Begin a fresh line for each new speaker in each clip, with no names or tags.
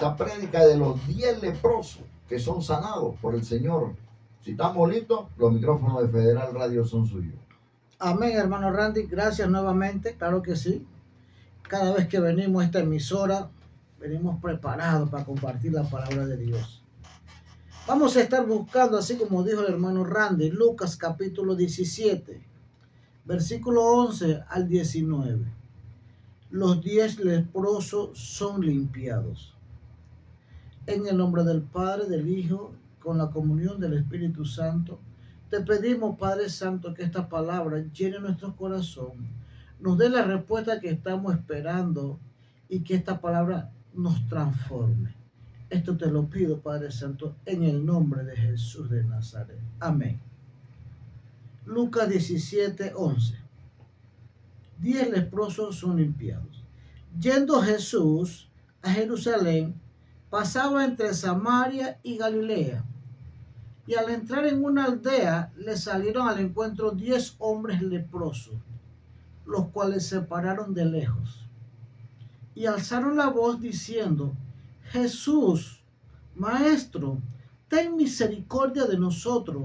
esta prédica de los 10 leprosos que son sanados por el Señor. Si estamos listos, los micrófonos de Federal Radio son suyos.
Amén, hermano Randy, gracias nuevamente, claro que sí. Cada vez que venimos a esta emisora, venimos preparados para compartir la palabra de Dios. Vamos a estar buscando, así como dijo el hermano Randy, Lucas capítulo 17, versículo 11 al 19. Los 10 leprosos son limpiados. En el nombre del Padre, del Hijo, con la comunión del Espíritu Santo, te pedimos, Padre Santo, que esta palabra llene nuestro corazón, nos dé la respuesta que estamos esperando y que esta palabra nos transforme. Esto te lo pido, Padre Santo, en el nombre de Jesús de Nazaret. Amén. Lucas 17, 11. 10 leprosos son limpiados. Yendo Jesús a Jerusalén, pasaba entre Samaria y Galilea. Y al entrar en una aldea, le salieron al encuentro 10 hombres leprosos, los cuales se pararon de lejos. Y alzaron la voz diciendo: Jesús, Maestro, ten misericordia de nosotros.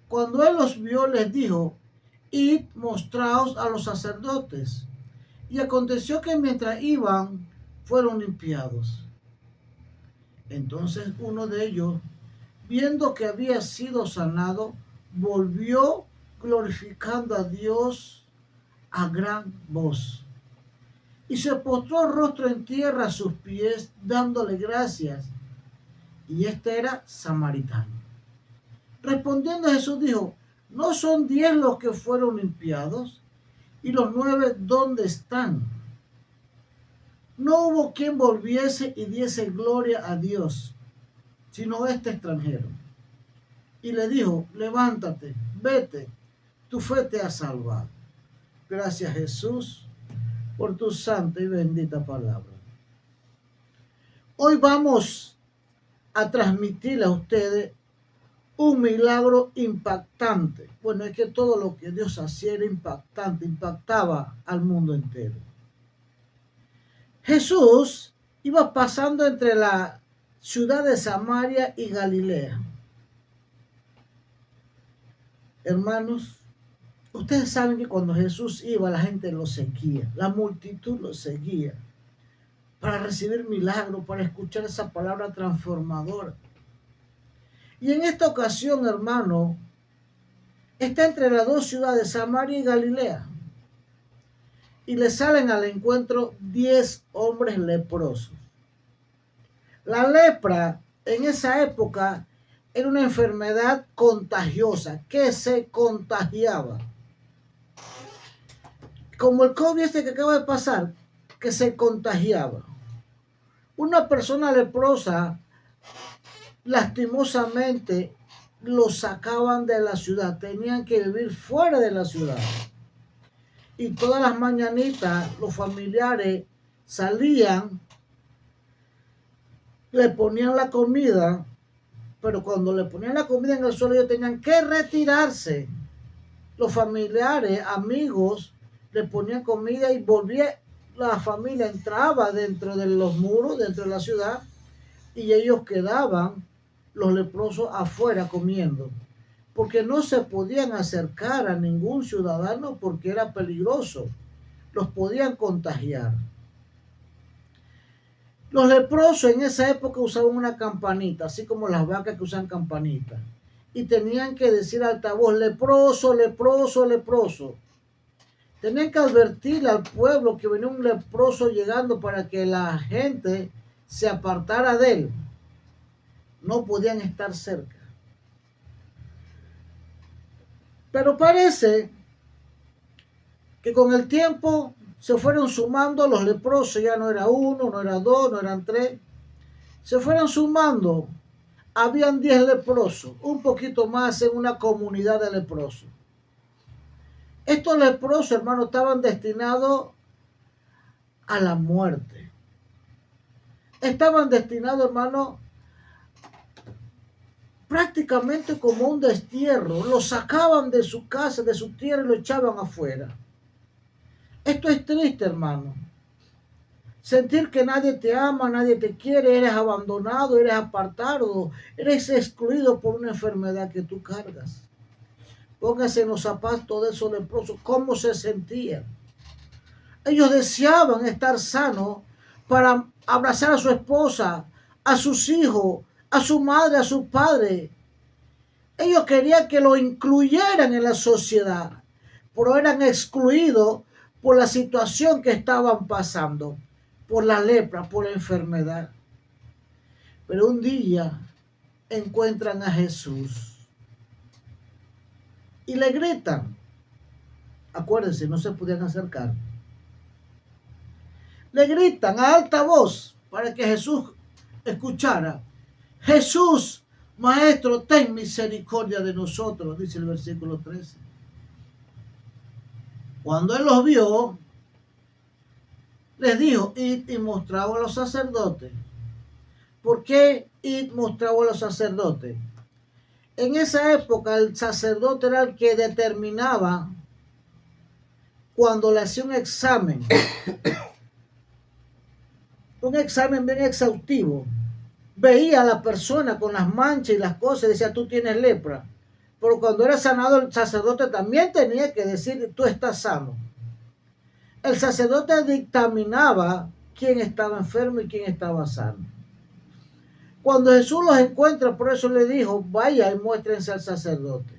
Cuando él los vio, les dijo: Id, mostraos a los sacerdotes. Y aconteció que mientras iban, fueron limpiados. Entonces uno de ellos, viendo que había sido sanado, volvió glorificando a Dios a gran voz. Y se postró rostro en tierra a sus pies, dándole gracias. Y este era samaritano. Respondiendo Jesús dijo: ¿no son 10 los que fueron limpiados? ¿Y los 9 dónde están? No hubo quien volviese y diese gloria a Dios, sino este extranjero. Y le dijo: levántate, vete, tu fe te ha salvado. Gracias, Jesús, por tu santa y bendita palabra. Hoy vamos a transmitirle a ustedes un milagro impactante. Bueno, es que todo lo que Dios hacía era impactante, impactaba al mundo entero. Jesús iba pasando entre la ciudad de Samaria y Galilea. Hermanos, ustedes saben que cuando Jesús iba, la gente lo seguía, la multitud lo seguía para recibir milagros, para escuchar esa palabra transformadora. Y en esta ocasión, hermano, está entre las dos ciudades, Samaria y Galilea. Y le salen al encuentro 10 hombres leprosos. La lepra en esa época era una enfermedad contagiosa que se contagiaba. Como el COVID este que acaba de pasar, que se contagiaba. Una persona leprosa, lastimosamente, lo sacaban de la ciudad. Tenían que vivir fuera de la ciudad. Y todas las mañanitas los familiares salían, le ponían la comida, pero cuando le ponían la comida en el suelo ellos tenían que retirarse. Los familiares, amigos, le ponían comida y volvía, la familia entraba dentro de los muros, dentro de la ciudad, y ellos quedaban, los leprosos, afuera comiendo, porque no se podían acercar a ningún ciudadano porque era peligroso, los podían contagiar. Los leprosos en esa época usaban una campanita, así como las vacas que usan campanita, y tenían que decir a alta voz: leproso, leproso, leproso. Tenían que advertirle al pueblo que venía un leproso llegando para que la gente se apartara de él. No podían estar cerca. Pero parece que con el tiempo se fueron sumando los leprosos. Ya no era uno, no era dos, no eran 3. Se fueron sumando. Habían 10 leprosos, un poquito más en una comunidad de leprosos. Estos leprosos, hermanos, estaban destinados a la muerte. Estaban destinados, hermanos, prácticamente como un destierro. Los sacaban de su casa, de su tierra, y lo echaban afuera. Esto es triste, hermano. sentir que nadie te ama, nadie te quiere, eres abandonado, eres apartado, eres excluido por una enfermedad que tú cargas. Póngase en los zapatos de esos leprosos, ¿cómo se sentían? Ellos deseaban estar sanos para abrazar a su esposa, a sus hijos, a su madre, a su padre. Ellos querían que lo incluyeran en la sociedad, pero eran excluidos por la situación que estaban pasando, por la lepra, por la enfermedad. Pero un día encuentran a Jesús y le gritan. Acuérdense, no se podían acercar. Le gritan a alta voz para que Jesús escuchara. Jesús, Maestro, ten misericordia de nosotros, dice el versículo 13. Cuando él los vio, les dijo, id y mostraos a los sacerdotes. ¿Por qué id mostraos a los sacerdotes? En esa época el sacerdote era el que determinaba cuando le hacía un examen bien exhaustivo. Veía a la persona con las manchas y las cosas y decía, tú tienes lepra. Pero cuando era sanado, el sacerdote también tenía que decir, tú estás sano. El sacerdote dictaminaba quién estaba enfermo y quién estaba sano. Cuando Jesús los encuentra, por eso le dijo, vaya y muéstrense al sacerdote.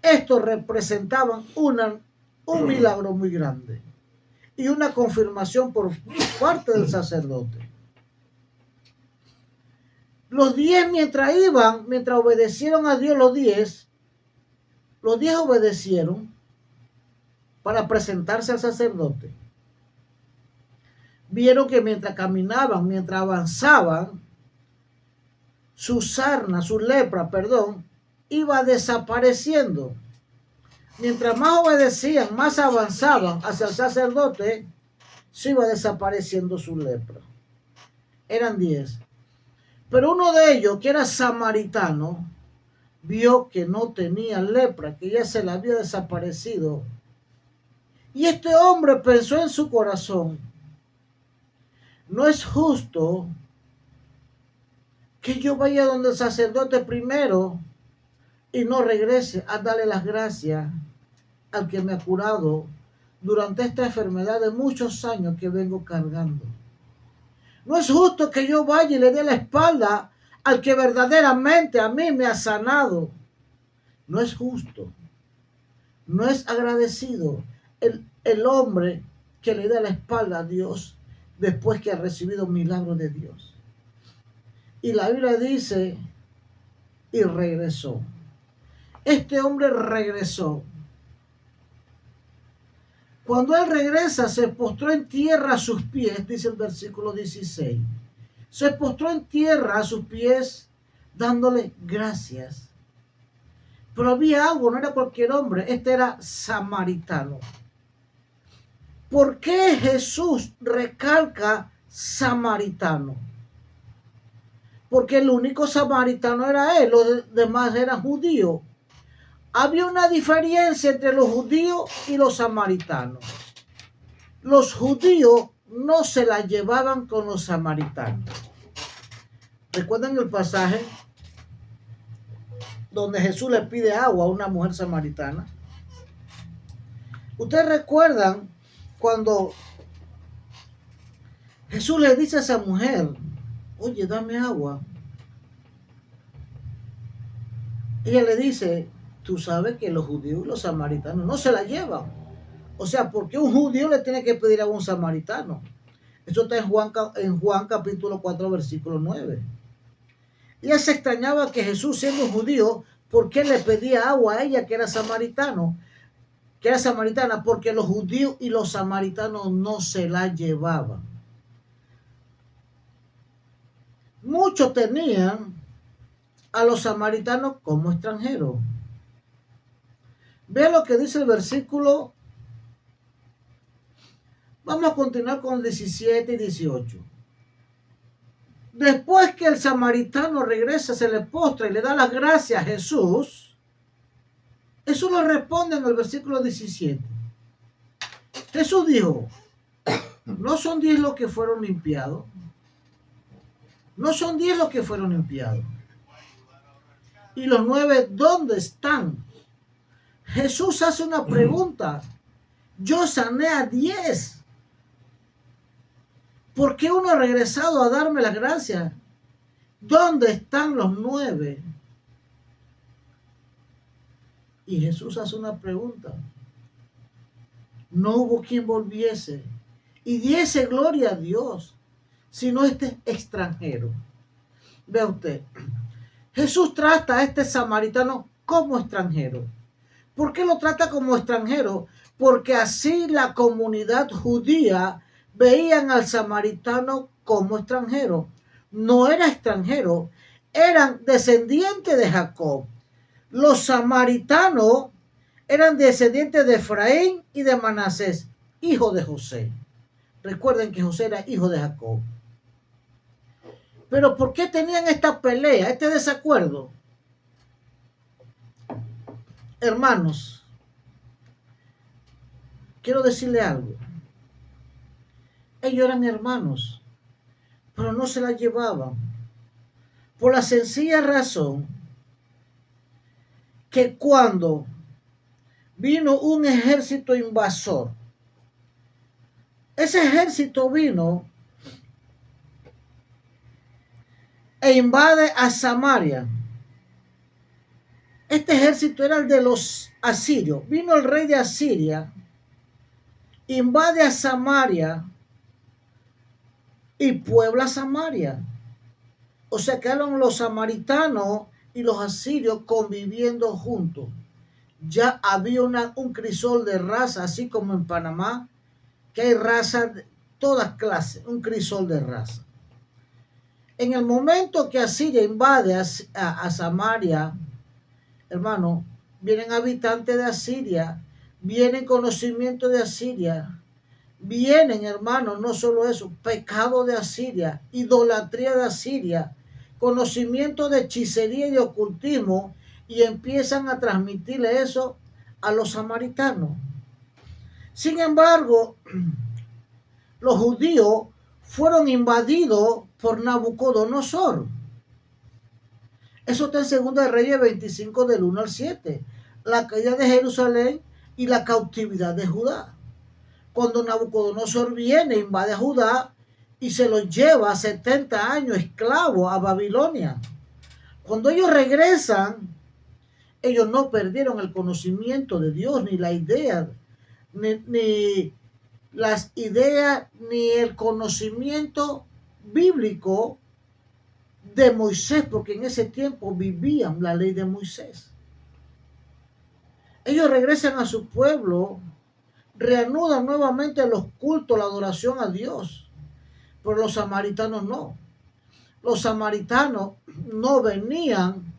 Estos representaban un milagro muy grande y una confirmación por parte del sacerdote. Los 10 mientras obedecieron a Dios, los 10 obedecieron para presentarse al sacerdote. Vieron que mientras caminaban, mientras avanzaban, su lepra, iba desapareciendo. Mientras más obedecían, más avanzaban hacia el sacerdote, se iba desapareciendo su lepra. Eran 10. Pero uno de ellos, que era samaritano, vio que no tenía lepra, que ya se le había desaparecido. Y este hombre pensó en su corazón, no es justo que yo vaya donde el sacerdote primero y no regrese a darle las gracias al que me ha curado durante esta enfermedad de muchos años que vengo cargando. No es justo que yo vaya y le dé la espalda al que verdaderamente a mí me ha sanado. No es justo. No es agradecido el hombre que le da la espalda a Dios después que ha recibido un milagro de Dios. Y la Biblia dice, y regresó. Este hombre regresó. Cuando él regresa, se postró en tierra a sus pies, dice el versículo 16. Se postró en tierra a sus pies, dándole gracias. Pero había algo, no era cualquier hombre, este era samaritano. ¿Por qué Jesús recalca samaritano? Porque el único samaritano era él, los demás eran judíos. Había una diferencia entre los judíos y los samaritanos. Los judíos no se la llevaban con los samaritanos. ¿Recuerdan el pasaje donde Jesús le pide agua a una mujer samaritana? ¿Ustedes recuerdan cuando Jesús le dice a esa mujer, oye, dame agua? Ella le dice, tú sabes que los judíos y los samaritanos no se la llevan. O sea, ¿por qué un judío le tiene que pedir a un samaritano? Eso está en Juan capítulo 4, versículo 9. Ella se extrañaba que Jesús, siendo un judío, ¿por qué le pedía agua a ella que era samaritana? Porque los judíos y los samaritanos no se la llevaban. Muchos tenían a los samaritanos como extranjeros. Vean lo que dice el versículo. Vamos a continuar con 17 y 18. Después que el samaritano regresa, se le postra y le da las gracias a Jesús. Jesús lo responde en el versículo 17. Jesús dijo, No son 10 los que fueron limpiados. No son 10 los que fueron limpiados. ¿Y los 9 dónde están? Jesús hace una pregunta. Yo sané a 10. ¿Por qué uno ha regresado a darme la gracia? ¿Dónde están los 9? Y Jesús hace una pregunta. No hubo quien volviese y diese gloria a Dios, sino este extranjero. Vea usted, Jesús trata a este samaritano como extranjero. ¿Por qué lo trata como extranjero? Porque así la comunidad judía veían al samaritano como extranjero. No era extranjero, eran descendientes de Jacob. Los samaritanos eran descendientes de Efraín y de Manasés, hijo de José. Recuerden que José era hijo de Jacob. Pero ¿por qué tenían esta pelea, este desacuerdo? Hermanos, quiero decirle algo. Ellos eran hermanos, pero no se la llevaban. Por la sencilla razón que cuando vino un ejército invasor, ese ejército vino e invade a Samaria. Este ejército era el de los asirios. Vino el rey de Asiria, invade a Samaria y puebla Samaria. O sea, quedaron los samaritanos y los asirios conviviendo juntos. Ya había un crisol de raza, así como en Panamá, que hay razas de todas clases, un crisol de raza. En el momento que Asiria invade a Samaria, hermano, vienen habitantes de Asiria, vienen conocimiento de Asiria, vienen, hermano, no solo eso, pecado de Asiria, idolatría de Asiria, conocimiento de hechicería y de ocultismo, y empiezan a transmitirle eso a los samaritanos. Sin embargo, los judíos fueron invadidos por Nabucodonosor. Eso está en 2 Reyes 25 del 1 al 7. La caída de Jerusalén y la cautividad de Judá. Cuando Nabucodonosor viene, invade a Judá y se los lleva 70 años esclavos a Babilonia. Cuando ellos regresan, ellos no perdieron el conocimiento de Dios, ni la idea, ni las ideas, ni el conocimiento bíblico de Moisés, porque en ese tiempo vivían la ley de Moisés. Ellos regresan a su pueblo, reanudan nuevamente los cultos, la adoración a Dios, pero los samaritanos no. Los samaritanos no venían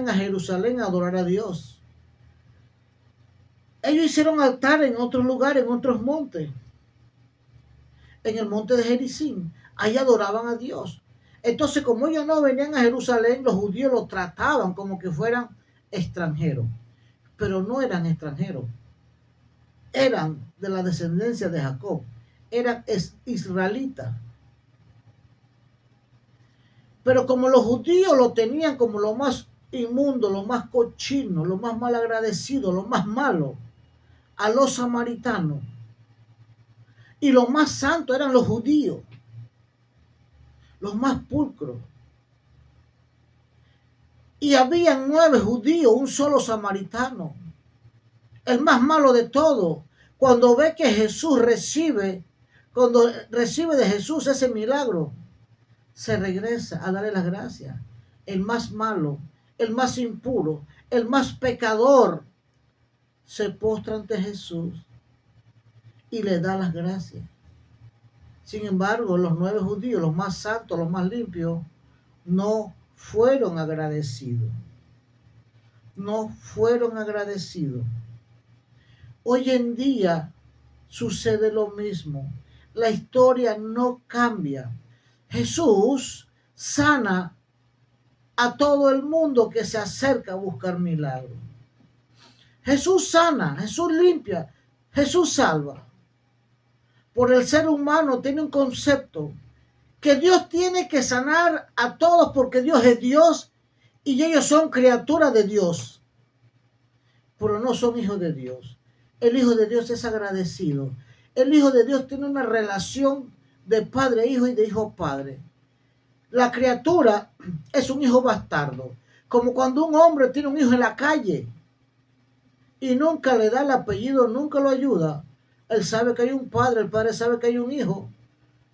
a Jerusalén a adorar a Dios. Ellos hicieron altar en otros lugares, en otros montes. En el monte de Gerizim, ahí adoraban a Dios. Entonces, como ellos no venían a Jerusalén, los judíos los trataban como que fueran extranjeros. Pero no eran extranjeros. Eran de la descendencia de Jacob. Eran israelitas. Pero como los judíos lo tenían como lo más inmundo, lo más cochino, lo más malagradecido, lo más malo, a los samaritanos. Y los más santos eran los judíos, los más pulcros. Y habían 9 judíos, un solo samaritano, el más malo de todos. Cuando ve que Jesús recibe de Jesús ese milagro, se regresa a darle las gracias. El más malo, el más impuro, el más pecador, se postra ante Jesús y le da las gracias. Sin embargo, los 9 judíos, los más santos, los más limpios, no fueron agradecidos. No fueron agradecidos. Hoy en día sucede lo mismo. La historia no cambia. Jesús sana a todo el mundo que se acerca a buscar milagros. Jesús sana, Jesús limpia, Jesús salva. por el ser humano tiene un concepto que Dios tiene que sanar a todos porque Dios es Dios y ellos son criaturas de Dios, pero no son hijos de Dios. El Hijo de Dios es agradecido. El Hijo de Dios tiene una relación de padre a hijo y de hijo a padre. La criatura es un hijo bastardo, como cuando un hombre tiene un hijo en la calle y nunca le da el apellido, nunca lo ayuda. Él sabe que hay un padre, el padre sabe que hay un hijo,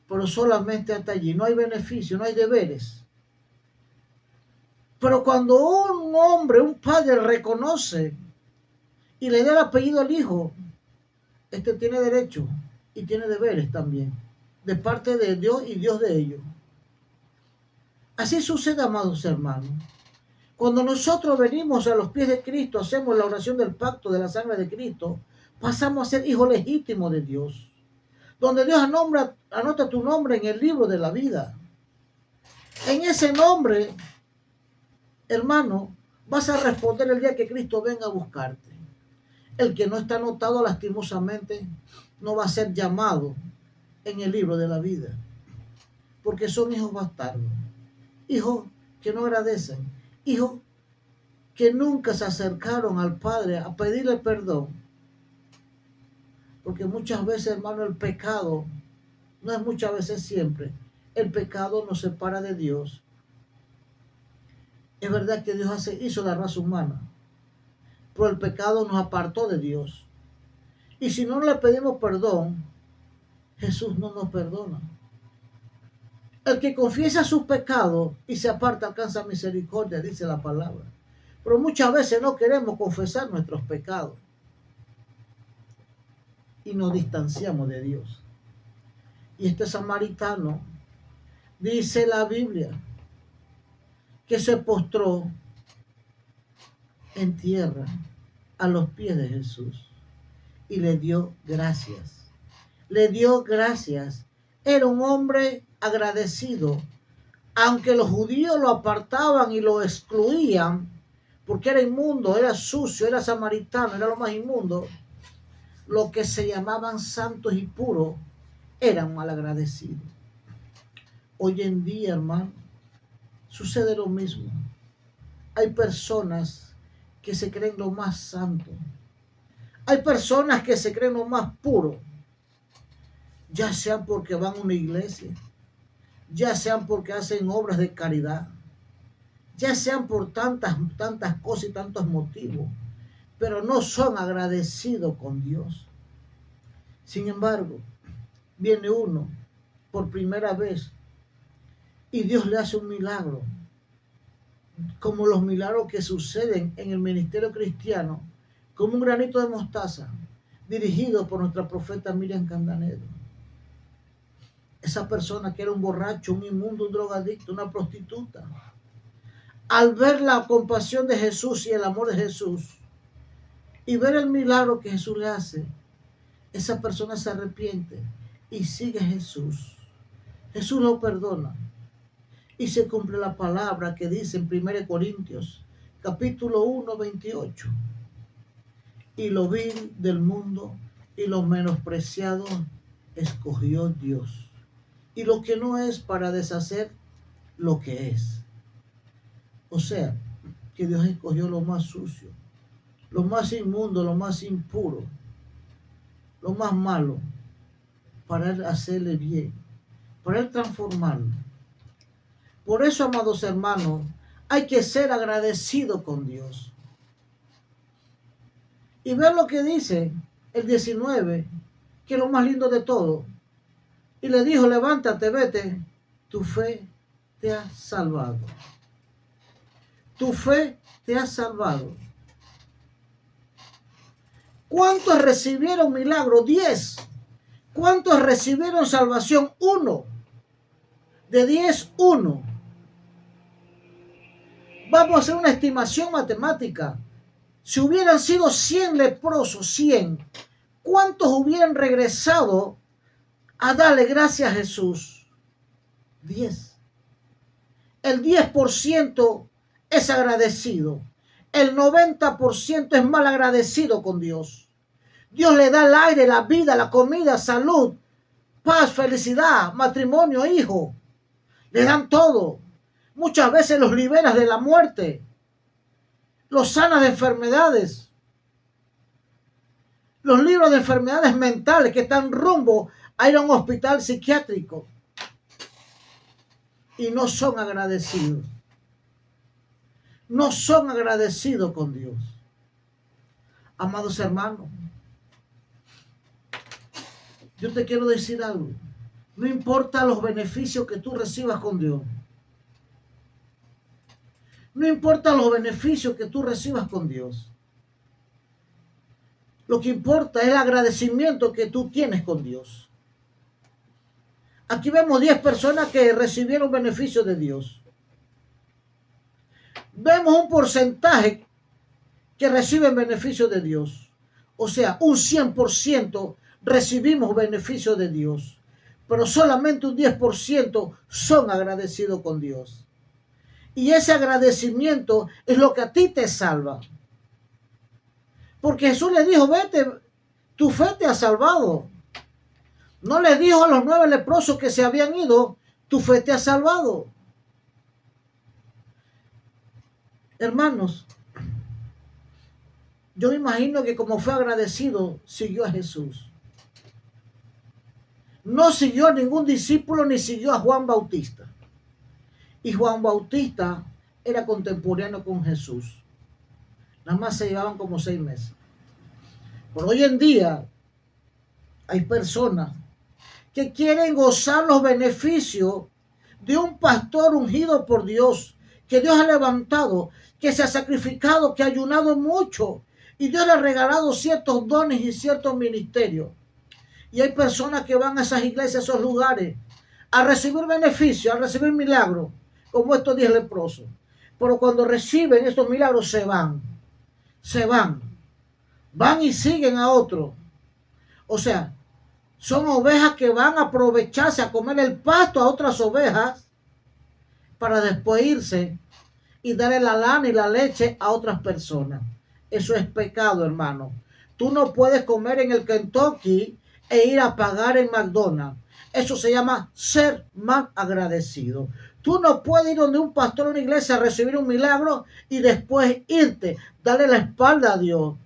pero solamente hasta allí. No hay beneficio, no hay deberes. Pero cuando un hombre, un padre reconoce y le da el apellido al hijo, este tiene derecho y tiene deberes también, de parte de Dios y Dios de ellos. Así sucede, amados hermanos. Cuando nosotros venimos a los pies de Cristo, hacemos la oración del pacto de la sangre de Cristo, pasamos a ser hijos legítimos de Dios, donde Dios anota tu nombre en el libro de la vida. En ese nombre, hermano, vas a responder el día que Cristo venga a buscarte. El que no está anotado lastimosamente no va a ser llamado en el libro de la vida, porque son hijos bastardos, hijos que no agradecen, hijos que nunca se acercaron al Padre a pedirle perdón. Porque muchas veces, hermano, el pecado, no es muchas veces, siempre, el pecado nos separa de Dios. Es verdad que Dios hizo la raza humana, pero el pecado nos apartó de Dios. Y si no le pedimos perdón, Jesús no nos perdona. El que confiesa sus pecados y se aparta alcanza misericordia, dice la palabra. Pero muchas veces no queremos confesar nuestros pecados y nos distanciamos de Dios. Y este samaritano, dice la Biblia, que se postró en tierra a los pies de Jesús y le dio gracias. Le dio gracias. Era un hombre agradecido. Aunque los judíos lo apartaban y lo excluían, porque era inmundo, era sucio, era samaritano, era lo más inmundo, los que se llamaban santos y puros eran malagradecidos. Hoy en día, hermano, sucede lo mismo. Hay personas que se creen lo más santo. Hay personas que se creen lo más puro, ya sean porque van a una iglesia, ya sean porque hacen obras de caridad, ya sean por tantas cosas y tantos motivos, pero no son agradecidos con Dios. Sin embargo, viene uno por primera vez y Dios le hace un milagro, como los milagros que suceden en el ministerio cristiano, como un granito de mostaza, dirigido por nuestra profeta Miriam Candanero. Esa persona que era un borracho, un inmundo, un drogadicto, una prostituta, al ver la compasión de Jesús y el amor de Jesús y ver el milagro que Jesús le hace, esa persona se arrepiente y sigue a Jesús. Jesús lo perdona y se cumple la palabra que dice en 1 Corintios capítulo 1, 28. Y lo vil del mundo y lo menospreciado escogió Dios, y lo que no es para deshacer lo que es. O sea, que Dios escogió lo más sucio, lo más inmundo, lo más impuro, lo más malo, para él hacerle bien, para él transformarlo. Por eso, amados hermanos, hay que ser agradecido con Dios. Y ver lo que dice el 19, que es lo más lindo de todo. Y le dijo, levántate, vete, tu fe te ha salvado. Tu fe te ha salvado. ¿Cuántos recibieron milagro? 10. ¿Cuántos recibieron salvación? 1. De 10, 1. Vamos a hacer una estimación matemática. Si hubieran sido 100 leprosos, 100, ¿cuántos hubieran regresado a darle gracias a Jesús? 10. El 10% es agradecido. El 90% es mal agradecido con Dios. Dios le da el aire, la vida, la comida, salud, paz, felicidad, matrimonio, hijo. Le dan todo. Muchas veces los liberas de la muerte. Los sanas de enfermedades. Los libros de enfermedades mentales que están rumbo a ir a un hospital psiquiátrico. Y no son agradecidos. No son agradecidos con Dios. Amados hermanos, yo te quiero decir algo. No importa los beneficios que tú recibas con Dios. No importa los beneficios que tú recibas con Dios. Lo que importa es el agradecimiento que tú tienes con Dios. Aquí vemos 10 personas que recibieron beneficios de Dios. Vemos un porcentaje que reciben beneficios de Dios. O sea, un 100% recibimos beneficios de Dios. Pero solamente un 10% son agradecidos con Dios. Y ese agradecimiento es lo que a ti te salva. Porque Jesús le dijo, vete, tu fe te ha salvado. No le dijo a los 9 leprosos que se habían ido, tu fe te ha salvado. Hermanos, yo me imagino que como fue agradecido, siguió a Jesús. No siguió a ningún discípulo ni siguió a Juan Bautista. Y Juan Bautista era contemporáneo con Jesús. Nada más se llevaban como 6 meses. Pero hoy en día hay personas que quieren gozar los beneficios de un pastor ungido por Dios, que Dios ha levantado, que se ha sacrificado, que ha ayunado mucho, y Dios le ha regalado ciertos dones y ciertos ministerios. Y hay personas que van a esas iglesias, a esos lugares, a recibir beneficios, a recibir milagros, como estos 10 leprosos. Pero cuando reciben estos milagros se van. Van y siguen a otro. O sea, son ovejas que van a aprovecharse a comer el pasto a otras ovejas para después irse y darle la lana y la leche a otras personas. Eso es pecado, hermano. Tú no puedes comer en el Kentucky e ir a pagar en McDonald's. Eso se llama ser mal agradecido. Tú no puedes ir donde un pastor en una iglesia a recibir un milagro y después irte, darle la espalda a Dios.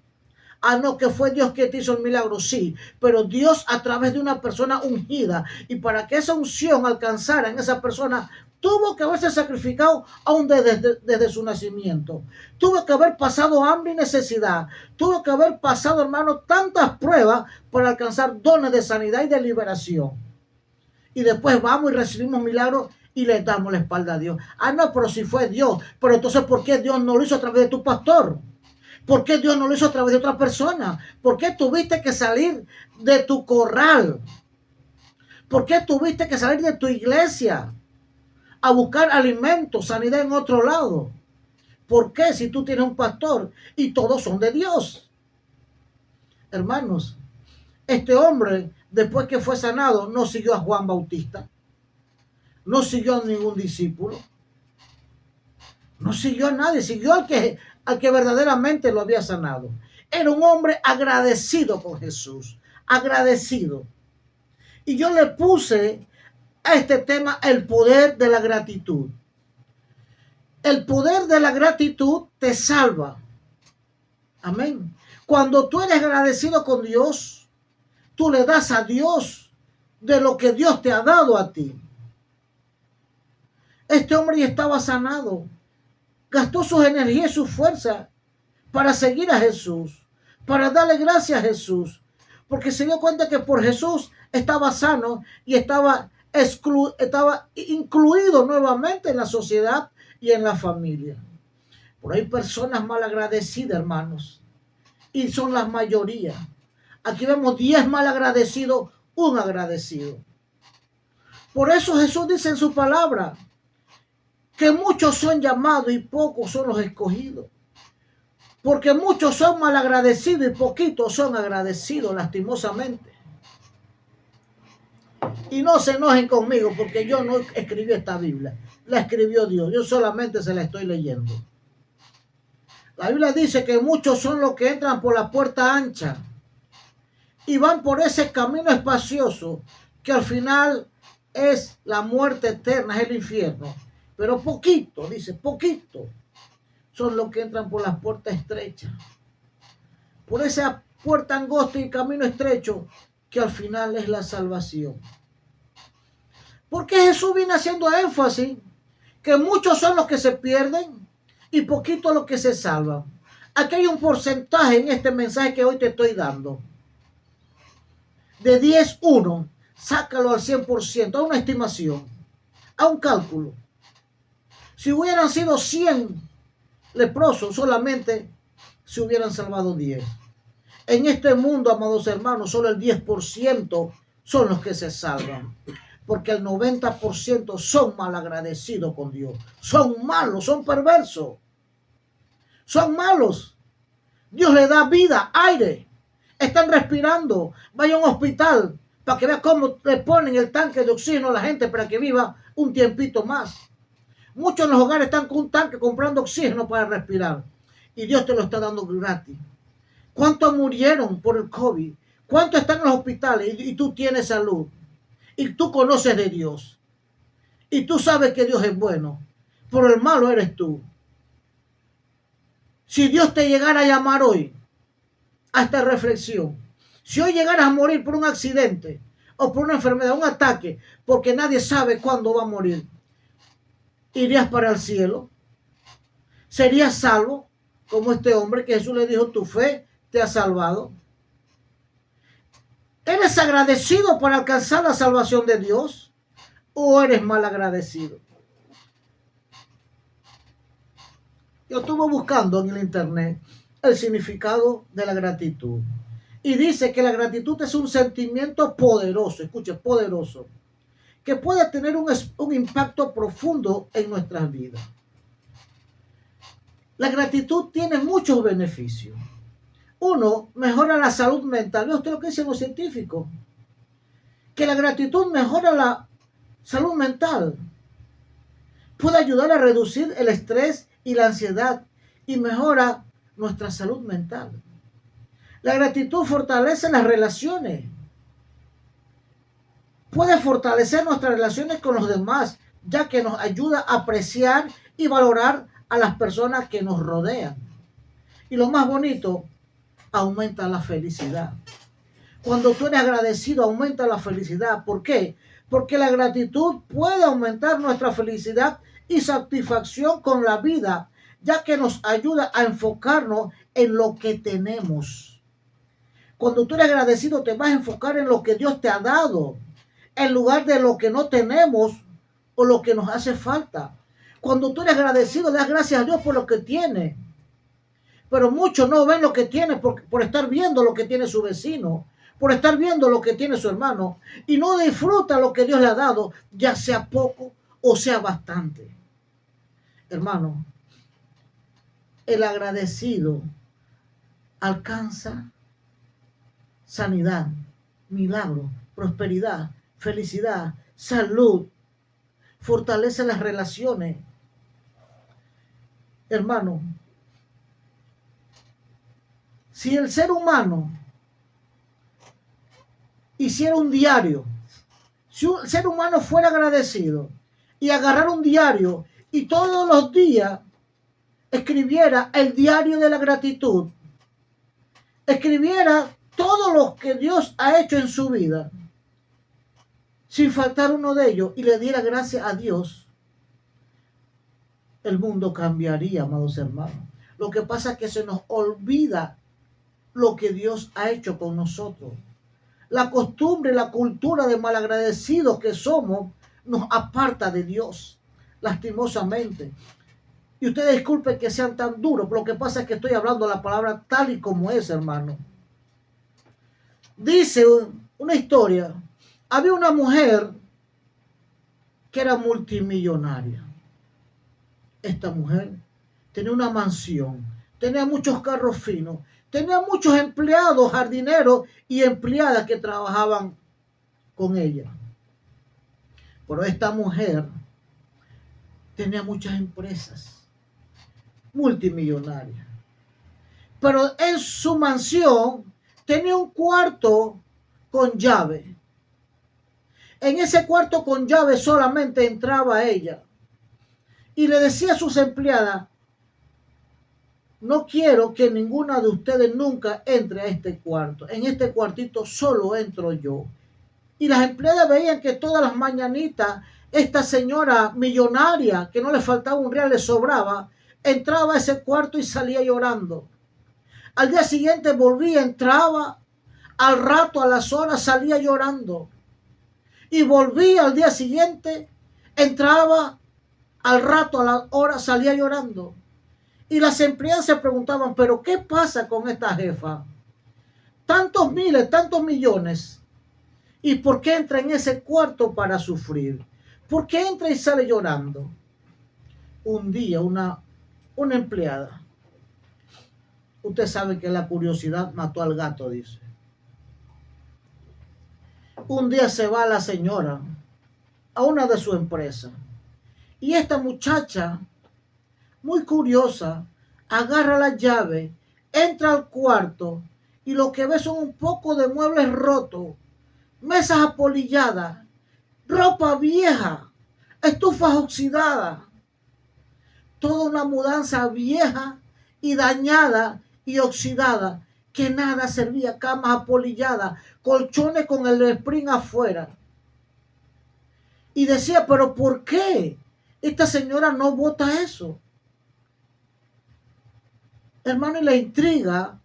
Ah, no, que fue Dios que te hizo el milagro, sí, pero Dios a través de una persona ungida, y para que esa unción alcanzara en esa persona, tuvo que haberse sacrificado aún desde su nacimiento. Tuvo que haber pasado hambre y necesidad. Tuvo que haber pasado, hermano, tantas pruebas para alcanzar dones de sanidad y de liberación. Y después vamos y recibimos milagros y le damos la espalda a Dios. Ah, no, pero si fue Dios. Pero entonces, ¿por qué Dios no lo hizo a través de tu pastor? ¿Por qué Dios no lo hizo a través de otra persona? ¿Por qué tuviste que salir de tu corral? ¿Por qué tuviste que salir de tu iglesia a buscar alimento, sanidad en otro lado? ¿Por qué si tú tienes un pastor y todos son de Dios? Hermanos, este hombre, después que fue sanado, no siguió a Juan Bautista. No siguió a ningún discípulo. No siguió a nadie, siguió al que verdaderamente lo había sanado. Era un hombre agradecido con Jesús, agradecido. Y yo le puse a este tema el poder de la gratitud. El poder de la gratitud te salva. Amén. Cuando tú eres agradecido con Dios, tú le das a Dios de lo que Dios te ha dado a ti. Este hombre ya estaba sanado. Gastó sus energías y su fuerza para seguir a Jesús, para darle gracias a Jesús, porque se dio cuenta que por Jesús estaba sano y estaba incluido nuevamente en la sociedad y en la familia. Pero hay personas mal agradecidas, hermanos, y son la mayoría. Aquí vemos 10 mal agradecidos, un agradecido. Por eso Jesús dice en su palabra que muchos son llamados y pocos son los escogidos. Porque muchos son mal agradecidos y poquitos son agradecidos, lastimosamente. Y no se enojen conmigo porque yo no escribí esta Biblia. La escribió Dios. Yo solamente se la estoy leyendo. La Biblia dice que muchos son los que entran por la puerta ancha y van por ese camino espacioso que al final es la muerte eterna, es el infierno. Pero poquito, dice, poquito son los que entran por las puertas estrechas. Por esa puerta angosta y camino estrecho que al final es la salvación. Porque Jesús viene haciendo énfasis que muchos son los que se pierden y poquitos los que se salvan. Aquí hay un porcentaje en este mensaje que hoy te estoy dando. De 10, 1, sácalo al 100%, a una estimación, a un cálculo. Si hubieran sido 100 leprosos, solamente se hubieran salvado 10. En este mundo, amados hermanos, solo el 10% son los que se salvan. Porque el 90% son malagradecidos con Dios. Son malos, son perversos. Son malos. Dios le da vida, aire. Están respirando. Vaya a un hospital para que vea cómo le ponen el tanque de oxígeno a la gente para que viva un tiempito más. Muchos en los hogares están con un tanque comprando oxígeno para respirar. Y Dios te lo está dando gratis. ¿Cuántos murieron por el COVID? ¿Cuántos están en los hospitales y tú tienes salud? Y tú conoces de Dios. Y tú sabes que Dios es bueno. Pero el malo eres tú. Si Dios te llegara a llamar hoy a esta reflexión, si hoy llegaras a morir por un accidente o por una enfermedad, un ataque, porque nadie sabe cuándo va a morir, ¿irías para el cielo? ¿Serías salvo? Como este hombre que Jesús le dijo, tu fe te ha salvado. ¿Eres agradecido por alcanzar la salvación de Dios o eres mal agradecido? Yo estuve buscando en el internet el significado de la gratitud. Y dice que la gratitud es un sentimiento poderoso, escuche, poderoso, que puede tener un impacto profundo en nuestras vidas. La gratitud tiene muchos beneficios. Uno, mejora la salud mental. ¿Ve usted lo que dicen los científicos? Que la gratitud mejora la salud mental. Puede ayudar a reducir el estrés y la ansiedad y mejora nuestra salud mental. La gratitud fortalece las relaciones. Puede fortalecer nuestras relaciones con los demás, ya que nos ayuda a apreciar y valorar a las personas que nos rodean. Y lo más bonito, aumenta la felicidad. Cuando tú eres agradecido, aumenta la felicidad. ¿Por qué? Porque la gratitud puede aumentar nuestra felicidad y satisfacción con la vida, ya que nos ayuda a enfocarnos en lo que tenemos. Cuando tú eres agradecido, te vas a enfocar en lo que Dios te ha dado, en lugar de lo que no tenemos o lo que nos hace falta. Cuando tú eres agradecido, le das gracias a Dios por lo que tiene. Pero muchos no ven lo que tiene por estar viendo lo que tiene su vecino, por estar viendo lo que tiene su hermano, y no disfruta lo que Dios le ha dado, ya sea poco o sea bastante. Hermano, el agradecido alcanza sanidad, milagro, prosperidad, felicidad, salud, fortalece las relaciones. Hermano, si el ser humano hiciera un diario, si un ser humano fuera agradecido y agarrara un diario y todos los días escribiera el diario de la gratitud, escribiera todo lo que Dios ha hecho en su vida, sin faltar uno de ellos, y le diera gracias a Dios, el mundo cambiaría, amados hermanos. Lo que pasa es que se nos olvida lo que Dios ha hecho con nosotros. La costumbre, la cultura de malagradecidos que somos, nos aparta de Dios, lastimosamente. Y ustedes disculpen que sean tan duros, pero lo que pasa es que estoy hablando la palabra tal y como es, hermano. Dice una historia, había una mujer que era multimillonaria. Esta mujer tenía una mansión, tenía muchos carros finos, tenía muchos empleados, jardineros y empleadas que trabajaban con ella. Pero esta mujer tenía muchas empresas, multimillonaria. Pero en su mansión tenía un cuarto con llave. En ese cuarto con llave solamente entraba ella. Y le decía a sus empleadas, no quiero que ninguna de ustedes nunca entre a este cuarto. En este cuartito solo entro yo. Y las empleadas veían que todas las mañanitas esta señora millonaria, que no le faltaba un real, le sobraba, entraba a ese cuarto y salía llorando. Al día siguiente volvía, entraba, al rato, a las horas, salía llorando. Y volvía al día siguiente, entraba, al rato, a la hora, salía llorando. Y las empleadas se preguntaban, ¿pero qué pasa con esta jefa? Tantos miles, tantos millones. ¿Y por qué entra en ese cuarto para sufrir? ¿Por qué entra y sale llorando? Un día una empleada, usted sabe que la curiosidad mató al gato, dice. Un día se va la señora a una de sus empresas y esta muchacha, muy curiosa, agarra la llave, entra al cuarto y lo que ve son un poco de muebles rotos, mesas apolilladas, ropa vieja, estufas oxidadas, toda una mudanza vieja y dañada y oxidada, que nada servía, camas apolilladas, colchones con el spring afuera. Y decía, pero ¿por qué esta señora no bota eso? Hermano, y la intriga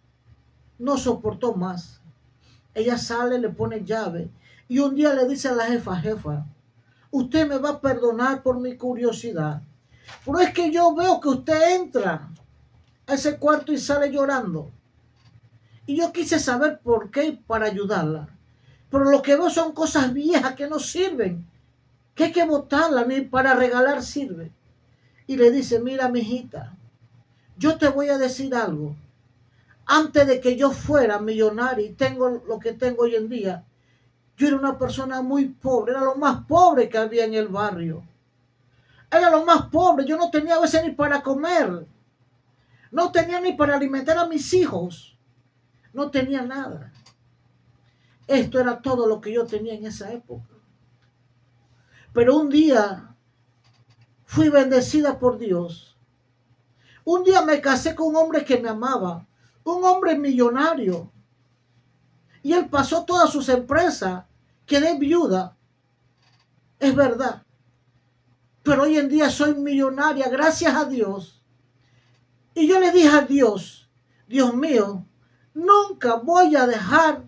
no soportó más. Ella sale, le pone llave y un día le dice a la jefa, usted me va a perdonar por mi curiosidad, pero es que yo veo que usted entra a ese cuarto y sale llorando. Y yo quise saber por qué para ayudarla. Pero lo que veo son cosas viejas que no sirven, que hay que botarlas, ni para regalar sirve. Y le dice, mira, mijita, yo te voy a decir algo. Antes de que yo fuera millonaria y tengo lo que tengo hoy en día, yo era una persona muy pobre, era lo más pobre que había en el barrio. Era lo más pobre, yo no tenía a veces ni para comer. No tenía ni para alimentar a mis hijos. No tenía nada. Esto era todo lo que yo tenía en esa época. Pero un día fui bendecida por Dios. Un día me casé con un hombre que me amaba, un hombre millonario. Y él pasó todas sus empresas, quedé viuda. Es verdad. Pero hoy en día soy millonaria, gracias a Dios. Y yo le dije a Dios, Dios mío, nunca voy a dejar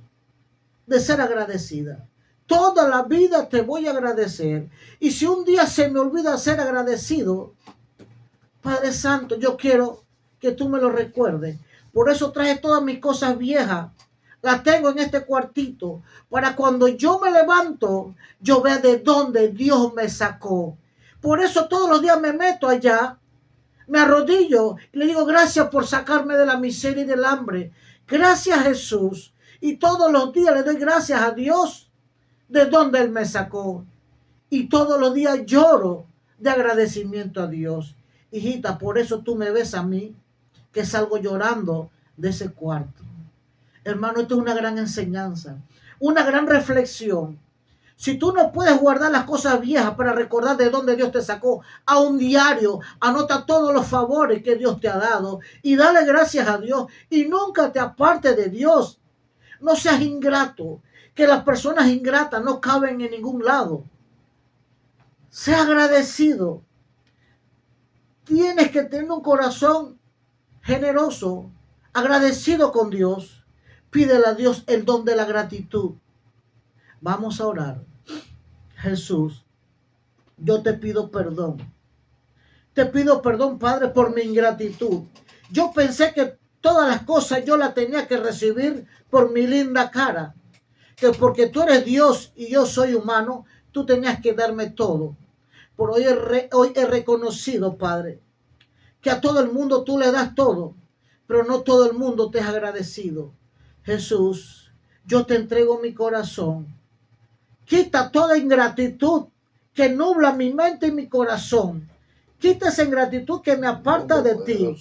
de ser agradecida. Toda la vida te voy a agradecer. Y si un día se me olvida ser agradecido, Padre Santo, yo quiero que tú me lo recuerdes. Por eso traje todas mis cosas viejas. Las tengo en este cuartito. Para cuando yo me levanto, yo vea de dónde Dios me sacó. Por eso todos los días me meto allá. Me arrodillo y le digo gracias por sacarme de la miseria y del hambre. Gracias, Jesús. Y todos los días le doy gracias a Dios de donde Él me sacó. Y todos los días lloro de agradecimiento a Dios. Hijita, por eso tú me ves a mí, que salgo llorando de ese cuarto. Hermano, esto es una gran enseñanza, una gran reflexión. Si tú no puedes guardar las cosas viejas para recordar de dónde Dios te sacó, a un diario, anota todos los favores que Dios te ha dado y dale gracias a Dios y nunca te apartes de Dios. No seas ingrato, que las personas ingratas no caben en ningún lado. Sea agradecido. Tienes que tener un corazón generoso, agradecido con Dios. Pídele a Dios el don de la gratitud. Vamos a orar. Jesús, yo te pido perdón. Te pido perdón, Padre, por mi ingratitud. Yo pensé que todas las cosas yo las tenía que recibir por mi linda cara. Que porque tú eres Dios y yo soy humano, tú tenías que darme todo. Por hoy he reconocido, Padre, que a todo el mundo tú le das todo, pero no todo el mundo te es agradecido. Jesús, yo te entrego mi corazón. Quita toda ingratitud que nubla mi mente y mi corazón. Quita esa ingratitud que me aparta de ti.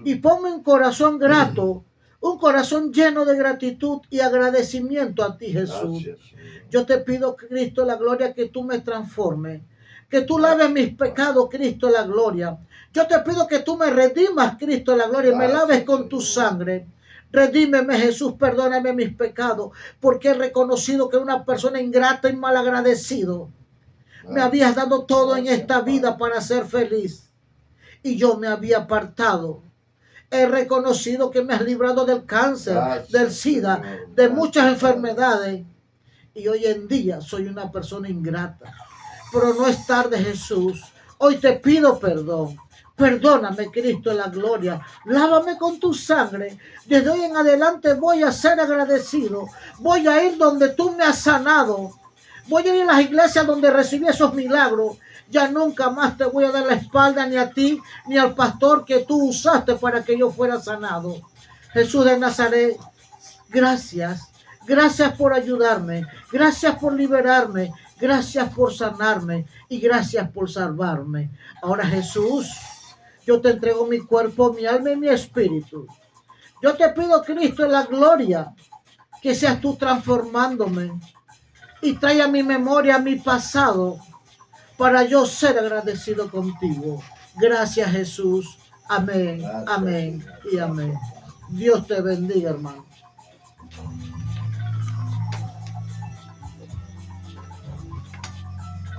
Y ponme un corazón grato, Un corazón lleno de gratitud y agradecimiento a ti, Jesús.
Gracias, Señor.
Yo te pido, Cristo, la gloria, que tú me transformes, que tú laves mis pecados, Cristo, la gloria. Yo te pido que tú me redimas, Cristo, la gloria, y me laves con tu sangre. Redímeme, Jesús, perdóname mis pecados, porque he reconocido que una persona ingrata y malagradecido. Me habías dado todo en esta vida para ser feliz y yo me había apartado. He reconocido que me has librado del cáncer, del SIDA, de muchas enfermedades. Y hoy en día soy una persona ingrata. Pero no es tarde, Jesús. Hoy te pido perdón. Perdóname, Cristo, en la gloria. Lávame con tu sangre. Desde hoy en adelante voy a ser agradecido. Voy a ir donde tú me has sanado. Voy a ir a las iglesias donde recibí esos milagros. Ya nunca más te voy a dar la espalda ni a ti ni al pastor que tú usaste para que yo fuera sanado. Jesús de Nazaret, gracias. Gracias por ayudarme. Gracias por liberarme. Gracias por sanarme. Y gracias por salvarme. Ahora, Jesús, yo te entrego mi cuerpo, mi alma y mi espíritu. Yo te pido, Cristo, en la gloria, que seas tú transformándome y trae a mi memoria mi pasado para yo ser agradecido contigo. Gracias, Jesús. Amén, amén y amén. Dios te bendiga, hermano.